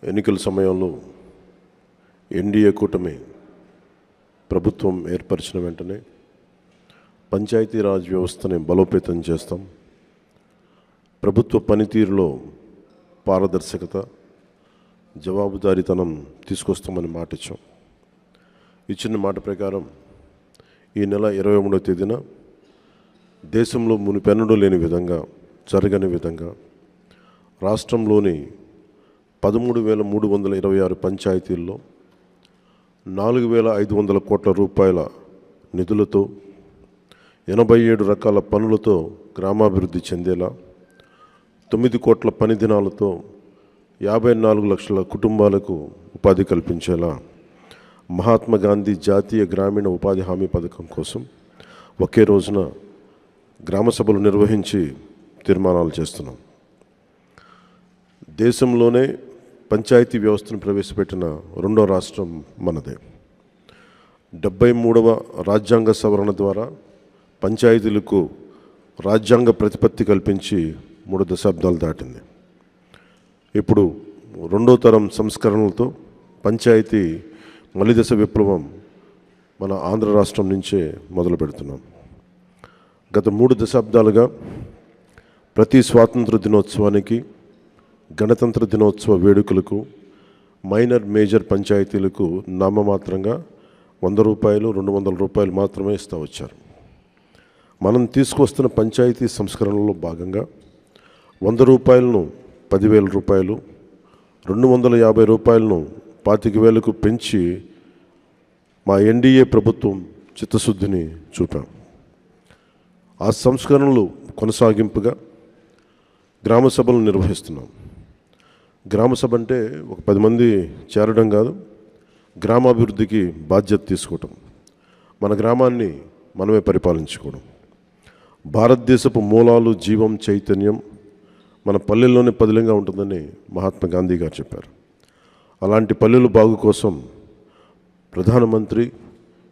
ఎన్నికల సమయంలో ఎన్డీఏ కూటమి ప్రభుత్వం ఏర్పరిచిన వెంటనే పంచాయతీరాజ్ వ్యవస్థని బలోపేతం చేస్తాం. ప్రభుత్వ పనితీరులో పారదర్శకత, జవాబుదారీతనం తీసుకొస్తామని మాట ఇచ్చాం. ఇచ్చిన మాట ప్రకారం ఈ నెల 23వ తేదీన దేశంలో మునిపెన్నడూ లేని విధంగా, జరగని విధంగా రాష్ట్రంలోని 13,326 పంచాయతీల్లో 4,500 కోట్ల రూపాయల నిధులతో 87 రకాల పనులతో గ్రామాభివృద్ధి చెందేలా, 9 కోట్ల పని దినాలతో 54 లక్షల కుటుంబాలకు ఉపాధి కల్పించేలా మహాత్మా గాంధీ జాతీయ గ్రామీణ ఉపాధి హామీ పథకం కోసం ఒకే రోజున గ్రామ సభలు నిర్వహించి తీర్మానాలు చేస్తున్నాం. దేశంలోనే పంచాయతీ వ్యవస్థను ప్రవేశపెట్టిన రెండో రాష్ట్రం మనదే. 73వ రాజ్యాంగ సవరణ ద్వారా పంచాయతీలకు రాజ్యాంగ ప్రతిపత్తి కల్పించి 3 దశాబ్దాలు దాటింది. ఇప్పుడు రెండో తరం సంస్కరణలతో పంచాయతీ మలిదశ విప్లవం మన ఆంధ్ర రాష్ట్రం నుంచే మొదలు పెడుతున్నాం. గత 3 దశాబ్దాలుగా ప్రతి స్వాతంత్ర దినోత్సవానికి, గణతంత్ర దినోత్సవ వేడుకలకు మైనర్, మేజర్ పంచాయతీలకు నామమాత్రంగా 100 రూపాయలు, 200 రూపాయలు మాత్రమే ఇస్తూ వచ్చారు. మనం తీసుకొస్తున్న పంచాయతీ సంస్కరణలో భాగంగా 100 రూపాయలను 10,000 రూపాయలు, 250 రూపాయలను 25,000కు పెంచి మా ఎన్డీఏ ప్రభుత్వం చిత్తశుద్ధిని చూపాం. ఆ సంస్కరణలు కొనసాగింపుగా గ్రామ సభలు నిర్వహిస్తున్నాం. గ్రామ సభ అంటే ఒక 10 మంది చేరడం కాదు, గ్రామాభివృద్ధికి బాధ్యత తీసుకోవటం, మన గ్రామాన్ని మనమే పరిపాలించుకోవడం. భారతదేశపు మూలాలు, జీవం, చైతన్యం మన పల్లెల్లోనే పదిలంగా ఉంటుందని మహాత్మా గాంధీ గారు చెప్పారు. అలాంటి పల్లెలు బాగు కోసం ప్రధానమంత్రి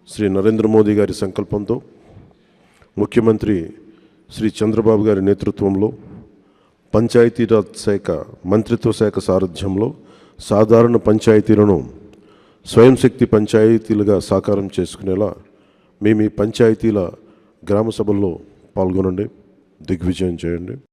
శ్రీ నరేంద్ర మోదీ గారి సంకల్పంతో, ముఖ్యమంత్రి శ్రీ చంద్రబాబు గారి నేతృత్వంలో పంచాయతీరాజ్ శాఖ మంత్రిత్వ శాఖ సారథ్యంలో సాధారణ పంచాయతీలను స్వయం శక్తి పంచాయతీలుగా సాకారం చేసుకునేలా మేము ఈ పంచాయతీల గ్రామ సభల్లో పాల్గొనండి, దిగ్విజయం చేయండి.